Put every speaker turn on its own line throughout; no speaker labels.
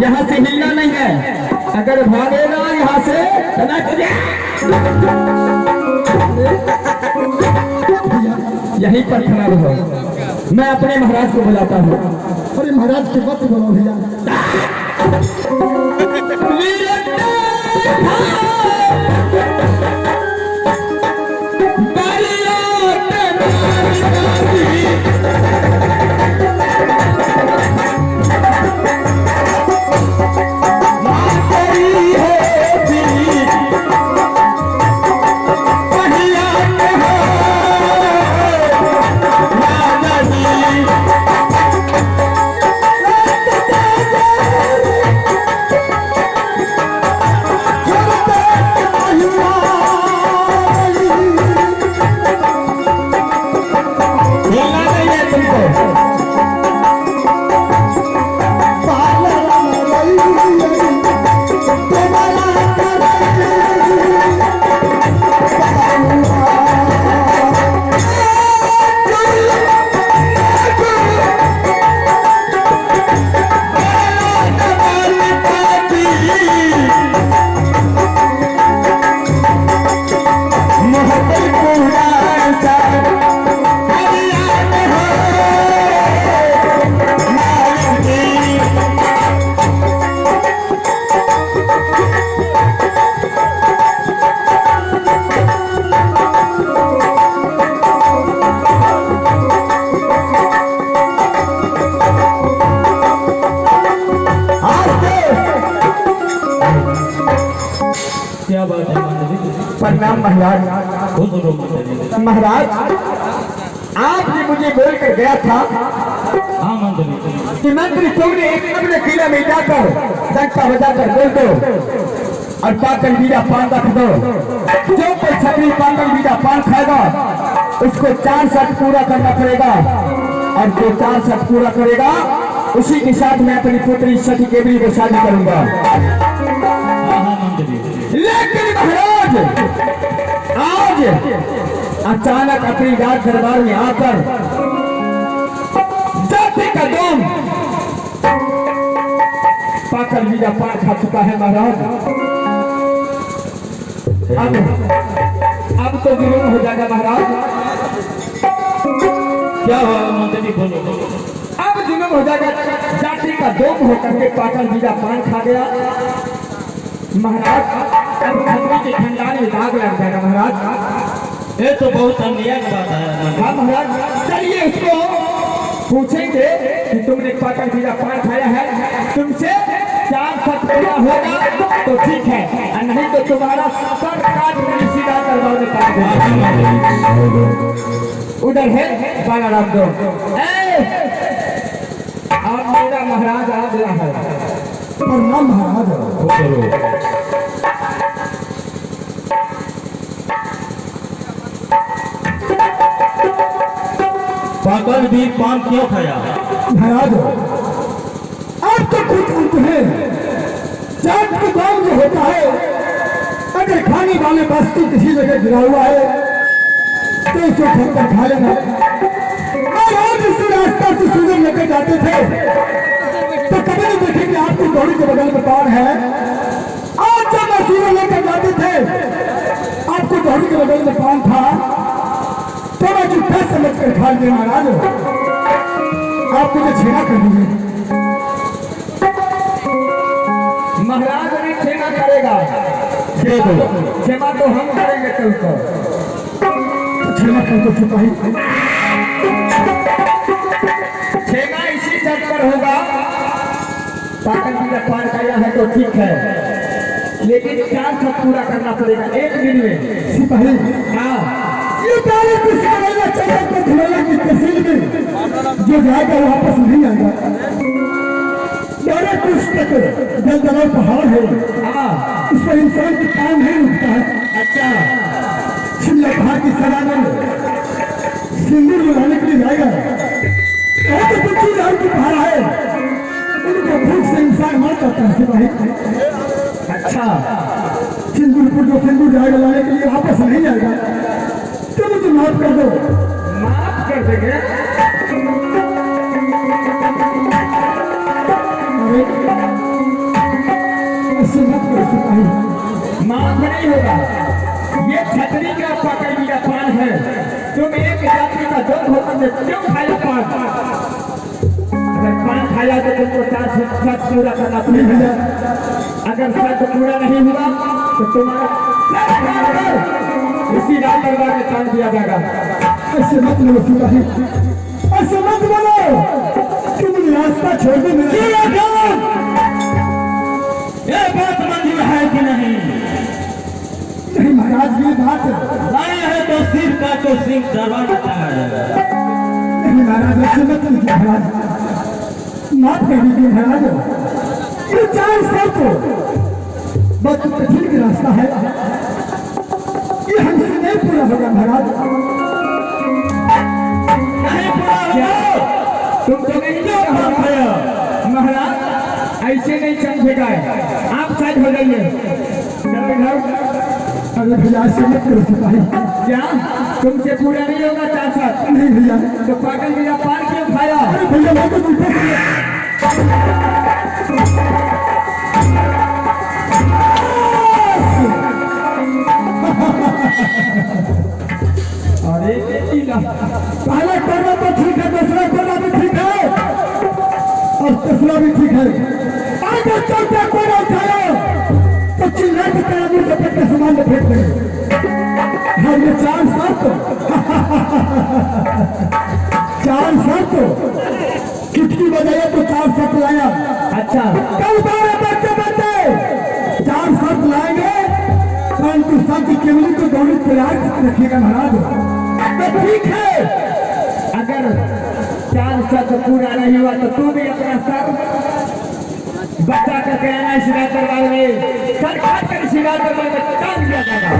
यहाँ से हिलना नहीं है। अगर भागेगा यहाँ से तो ना तुझे यहीं पर खड़ा रहो। मैं अपने महाराज को बुलाता हूँ।
अरे महाराज के वक्त बोलो भैया। प्रणाम महाराज। महाराज आपने मुझे बोल कर गया था कि मंत्री तुमने एक अपने किला में जाकर डंका बजाकर बोल दो और पाकन बीजा पान रख दो। जो कोई छतरी पाकन बीजा पान खाएगा उसको 4 शर्त पूरा करना पड़ेगा और जो 4 शर्त पूरा करेगा उसी के साथ मैं अपनी पुत्री सती केवरी को शादी करूंगा। लेकिन महाराज आज अचानक अपनी राज दरबार में आकर जाति का दम पाकर मीरा पान खा चुका है महाराज। अब तो विरोध हो जाएगा महाराज।
क्या हुआ मंत्री बोलो।
अब जुलूम हो जाएगा। जाति का दम होकर के पाकर मीरा पान खा गया महाराज। अब खतरे के खंडान में दाग लग जाएगा महाराज।
ये तो बहुत अन्याय की बात है।
हाँ महाराज चलिए उसको पूछेंगे कि तुमने पाकर बीजा पान खाया है, तुमसे 4 शर्त पूरा होगा तो ठीक है और नहीं तो तुम्हारा सब काज सीधा दरबार में काट देंगे। उधर है बालाराम दो और मेरा महाराज आ गया है।
प्रणाम महाराज।
पाकर भी पान क्यों खाया
महाराज? आप तो खुद अंत है। जात का काम जो होता है अगर खाने वाले वस्तु किसी जगह गिरा हुआ है तो उसको ठोकर खा लेना। और आज इसी रास्ता से सूरज लेकर जाते थे तो कभी नहीं देखे कि आपकी घोड़ी के बगल में कौन है। आज जब मैं सूरज लेकर जाते थे आपको घोड़ी के बगल में कौन था तो मैं झूठा समझ कर खा लिया महाराज। आप मुझे छेड़ा कर दीजिए।
महाराज ने क्षमा करेगा। क्षमा तो हम करेंगे कल को।
क्षमा कर तो चुका ही।
क्षमा इसी शर्त पर होगा पाकन बीजा पान खाया है तो ठीक है, लेकिन 4 शर्त पूरा करना पड़ेगा 1 दिन में।
सिपाही
हाँ
ये तारीख किसका चक्कर को धुलैया की तहसील में जो जाएगा वापस नहीं आएगा। डायरेक्ट उस तक दलदला पहाड़ है। इस पर इंसान की काम नहीं उठता है।
अच्छा
शिमला पहाड़ की सराहना में सिंदूर लगाने के लिए जाएगा। तो कुछ चीज और की पहाड़ है उनको भूख से इंसान मर जाता है सिपाही।
अच्छा
सिंदूरपुर जो सिंदूर जाएगा लाने के लिए वापस नहीं आएगा तो मुझे माफ कर दो।
माफ कर देंगे।
ऐसे मत करो सिपाही।
माफ नहीं होगा। ये छतरी का पकड़ पान है। तुम एक जाति का जोग होकर क्यों खाया पान? अगर पान खाया तो तुमको शर्त पूरा करना पड़ेगा। अगर शर्त पूरा नहीं हुआ तो तुम्हारा इसी रात दरबार में टांग दिया जाएगा।
ऐसे मत बोलो सिपाही, ऐसे मत बोलो। तुम रास्ता छोड़ दो मेरा।
ये बात मंजूर है कि नहीं?
नहीं महाराज, ये बात
नहीं है तो सिर का तो सिर दरबार का है।
नहीं महाराज, ऐसे मत कीजिए महाराज, माफ कर दीजिए महाराज। ये 4 साल तो बहुत कठिन का रास्ता है, ये हमसे नहीं पूरा होगा महाराज।
नहीं पूरा होगा।
तुम तो नहीं महाराज, ऐसे नहीं समझेगा। आप साइड हो जाइए। चलो इधर।
अरे भैया ऐसे मत करो सिपाही।
क्या तुमसे पूरा नहीं होगा? 4 साल
नहीं भैया।
तो पागल भैया पान क्यों खाया?
अरे भैया वो तो झूठे
अरे
पहला करना तो ठीक है, दूसरा करना भी ठीक है और तीसरा भी ठीक है। आगे चलते कोई उठाया तो चिल्ला की तरह मुझे जब के सामान में फेंक देंगे। हाँ ये 4 साल तो 4 साल तो चुटकी बजाया तो 4 साल लाया।
अच्छा
कल 12 बच्चे बच्चे 4 साल लाएंगे। परंतु सब की केवली को दौड़ी तैयार रखिएगा महाराज।
तो ठीक है। अगर 4 साल पूरा नहीं हुआ तो तू भी अपना सर बच्चा करके आना शिकार दरबार में। सर काट कर शिकार दरबार में टांग दिया जाएगा।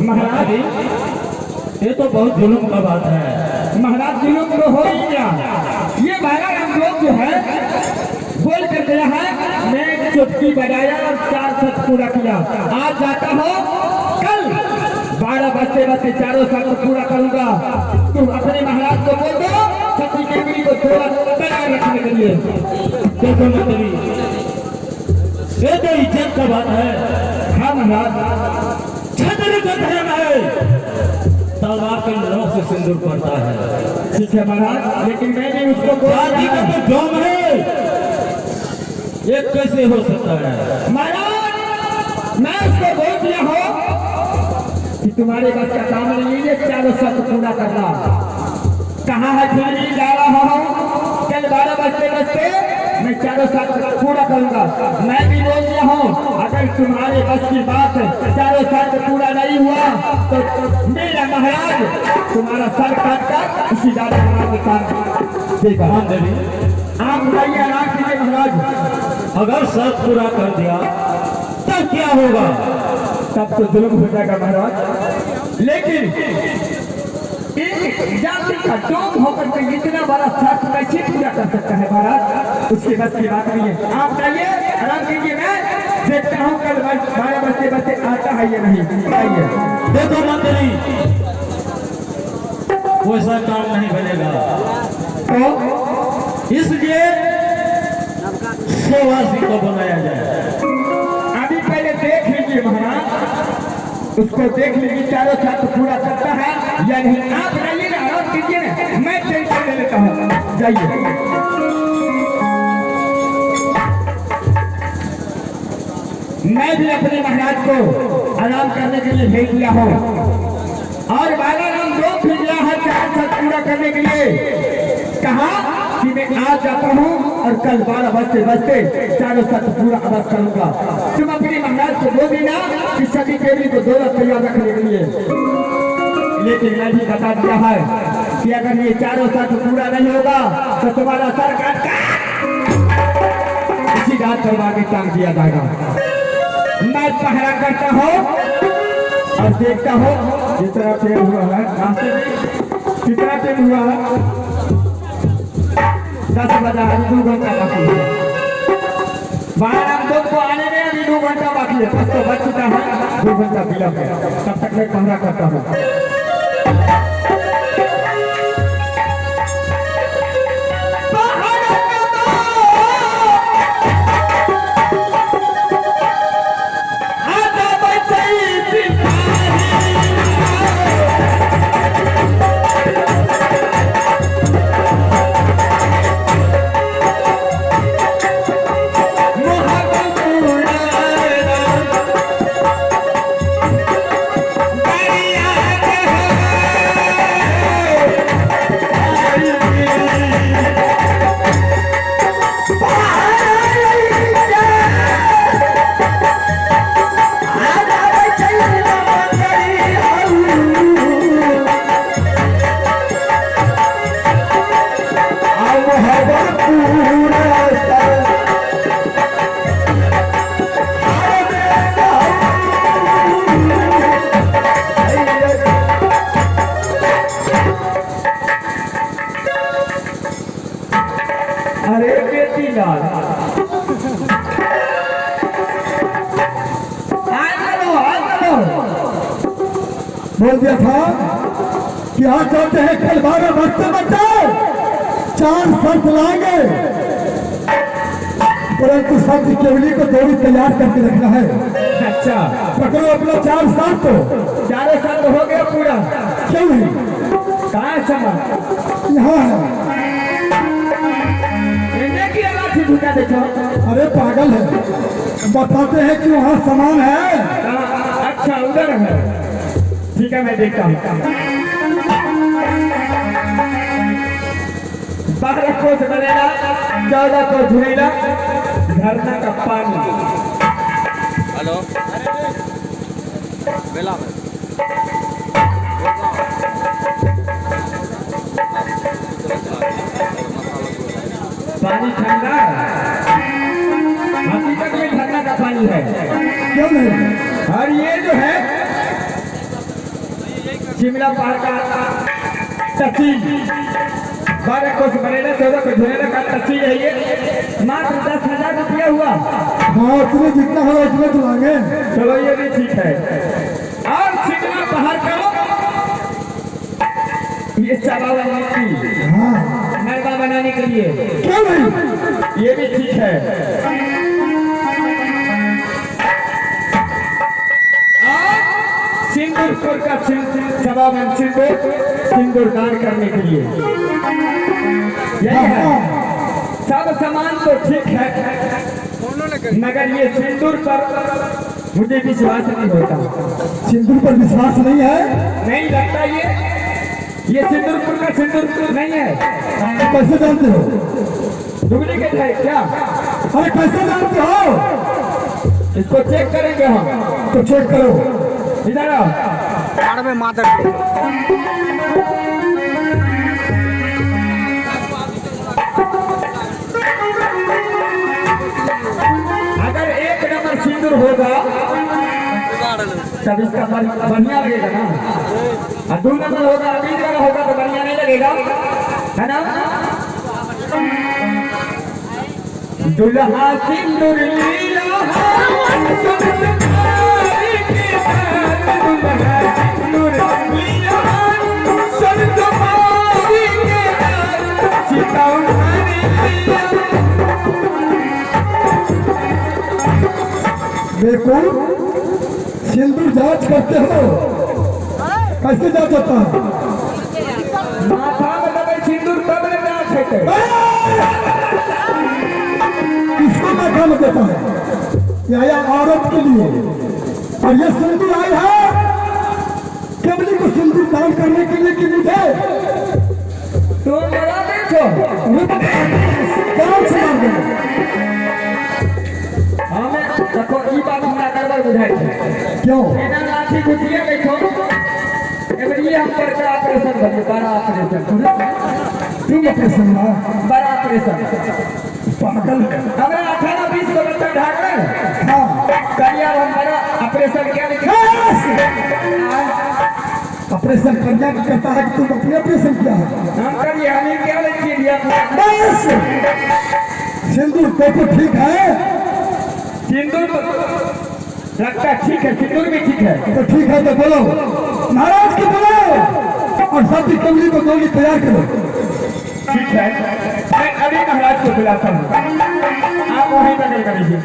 महाराज ये तो बहुत जुल्म का बात है।
महाराज जुल्म तो हो ही गया। ये महाराज हम लोग जो है बोल कर गया है, मैं चुटकी बजाया और 4 सच पूरा किया। आज जाता हो, कल 12 बजते बजते 4 सच पूरा करूंगा। तुम अपने महाराज को बोल दो छठी के पीढ़ी को थोड़ा तैयार रखने के लिए।
देखो मंत्री, ये तो इज्जत का बात है।
हाँ महाराज,
छतरी का धर्म है, तलवार के नोक से सिंदूर पड़ता है।
ठीक है महाराज, लेकिन मैं भी उसको
जाति का तो जोम है, ये कैसे हो सकता है?
महाराज मैं उसको बोल दिया हो कि तुम्हारे बस का काम नहीं है 4 सच पूरा करना। कहाँ है फिर जा रहा हूँ, कल 12 बजते बजते मैं 4 सच पूरा करूंगा। मैं भी बोल दिया हूँ अगर तुम्हारे बस की बात 4 सच पूरा नहीं हुआ तो मेरा महाराज तुम्हारा सर काट कर उसी डाले देगा।
हाँ देवी,
आप बताइए आराम कीजिए महाराज।
अगर शर्त पूरा कर दिया तब क्या होगा?
तब तो जुल्म हो जाएगा महाराज। लेकिन एक जाति का डोम होकर के इतना बड़ा शर्त कैसे पूरा कर सकता है महाराज? उसके बस की बात नहीं है। आप जाइए, आराम कीजिए, मैं देखता हूँ कल 12 बजे आता है या नहीं। आइए।
देखो मंत्री, वैसा काम नहीं बनेगा,
तो
इसलिए सेवासी को बनाया जाए।
अभी पहले देख लीजिए महाराज, उसको देख लीजिए चारों शर्त पूरा करता है या नहीं। आप जाइए ना, आराम कीजिए ना, मैं टेंशन ले लेता हूँ। जाइए। मैं भी अपने महाराज को आराम करने के लिए भेज दिया हूँ और बाला नाम दो फिर गया है चार शर्त पूरा करने के लिए। कहा कि मैं आज जाता हूँ और कल 12 बजते चारों शर्त पूरा अदा करूंगा। तुम अपने महाराज को बोल देना कि सभी देवी को दौलत तैयार रखने के लिए। लेकिन मैं भी बता दिया है कि अगर ये चारों शर्त पूरा नहीं होगा तो तुम्हारा सर काट इसी रात करवा के टांग दिया जाएगा। मैं पहरा करता हूँ और देखता हूँ जितना टेम हुआ है, कितना टेम हुआ है। 10 बजा, 2 घंटा बाकी है। 12 को आने में अभी 2 घंटा बाकी है। बस तो बच चुका है, 2 घंटा विलंब है। तब तक मैं पहरा करता हूँ। अरे बेटी लाल,
बोल दिया था कि आज जाते हैं कल 12 बजते 4 शर्त लाएंगे, परंतु शर्त केवली को दौड़ी तैयार करके रखना है।
अच्छा,
पकड़ो अपना 4 शर्त।
चारों शर्त हो गया पूरा?
क्यों नहीं?
कहाँ है सामान?
यहाँ है।
की आवाज झुका देखो।
अरे पागल है, बताते हैं कि वहाँ सामान है।
अच्छा, उधर है। ठीक है, मैं देखता हूँ। 12 को बनेगा, 14 को धुएगा, झरना का पानी।
हेलो, बेला में
पानी ठंडा है, हकीकत में झरना का पानी है।
क्यों नहीं?
और ये जो है शिमला पहाड़ का तहसील, 12 कोस बनेगा, 14 को धुनेगा का तहसील है। ये मात्र 10,000 रुपया हुआ।
हाँ, तुम्हें जितना हो उतना दिलाएंगे।
चलो, ये भी ठीक है। और शिमला पहाड़ का ये चावल मिट्टी,
हाँ,
मलबा बनाने के लिए।
क्यों नहीं?
ये भी ठीक है। और सिंदूरपुर का सवाबन सिंदूर दान करने के लिए यही है। सब सामान तो ठीक है, मगर ये सिंदूर पर मुझे विश्वास नहीं होता।
सिंदूर पर विश्वास नहीं है?
नहीं लगता ये सिंदूरपुर का सिंदूर नहीं है।
कैसे जानते हो?
डुप्लीकेट है क्या?
अरे कैसे जानते हो?
इसको चेक करेंगे हम।
तो चेक करो।
इधर आओ।
में माता
सिंदूर होगा तब इसका बढ़िया लगेगा ना, और 2 नंबर होगा अबीर वाला होगा तो बढ़िया नहीं लगेगा, है ना। दुल्हा सिंदूर लीला
देखो सिंदूर जांच करते हो, कैसे जांच होता है?
माथा में लगे सिंदूर तब न जांच है।
किसको माथा में देता है? ये आया औरत के लिए, और ये सिंदूर आया है केवली को सिंदूर दान करने के लिए कि मुझे?
तुम बड़ा देखो
कौन से मार देना?
हमें देखो ई बात हमरा गड़बड़ बुझाई है।
क्यों?
एना लाठी गुटिया देखो एबर ये हम पर का ऑपरेशन भइल, बड़ा ऑपरेशन,
तुम ऑपरेशन में
बड़ा ऑपरेशन
पागल।
हमरा 18-20 को बच्चा ढाक रहे।
हाँ,
करिया हम बड़ा ऑपरेशन क्या लिखा
ऑपरेशन कन्या की करता है कि तुम अपने ऑपरेशन किया है?
हम करिए हमें क्या लिखी दिया
बस सिंदूर देखो ठीक है
सिंदूर लगता ठीक है, सिंदूर भी ठीक है।
तो ठीक है, तो बोलो महाराज की बोलो और सब कमली को गोली तैयार करो।
ठीक है, मैं अभी महाराज को बुलाता हूँ, आप वहीं बगल करिए।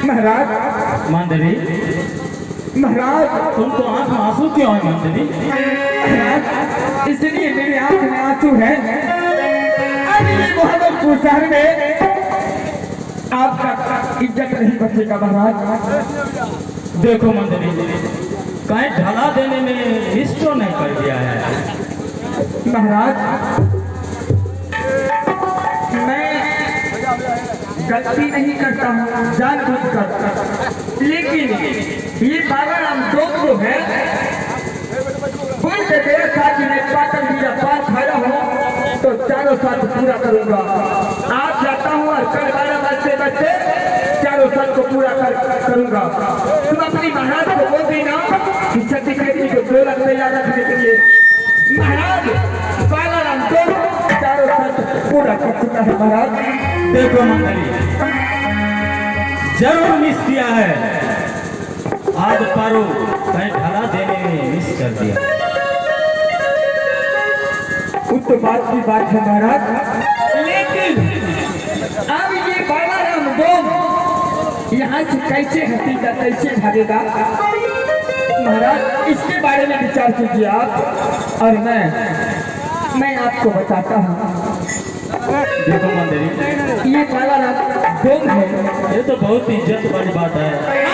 महाराज
मंदिरी
महाराज
तुम तो आंख में आंसू क्यों है मंदिरी?
महाराज इसलिए मेरी आंख में आंसू है। अभी मोहम्मदपुर शहर में आपका इज्जत नहीं बचेगा महाराज।
देखो मंदिरी कहीं ढला देने में निष्ठो नहीं कर दिया है
महाराज। मैं गलती नहीं करता हूँ जानबूझकर, लेकिन ये बाबा राम दोस्त जो है बोल के गया था कि मैं पाटन वीरा पार खाया हूँ तो चारों साल पूरा करूंगा। आज जाता हूँ और कल 12 बजे चारों साल को पूरा करूंगा। तुम अपनी महाराज को बोल देना कि सती खेती को 2 लाख तैयार रखने के लिए महाराज बाला राम दोस्त चारों साल पूरा कर चुका है। महाराज
देखो मंडली, जरूर मिस किया है, आज पारो कहीं ढला देने में मिस कर दिया।
उस तो बात की बात है महाराज, लेकिन अब ये बाला राम दोस्त यहाँ से कैसे हटेगा, कैसे भागेगा? महाराज इसके बारे में विचार कीजिए आप, और मैं आपको बताता हूँ।
देखो मंडली,
ये बाला राम दोस्त है,
ये तो बहुत इज्जत वाली बात है।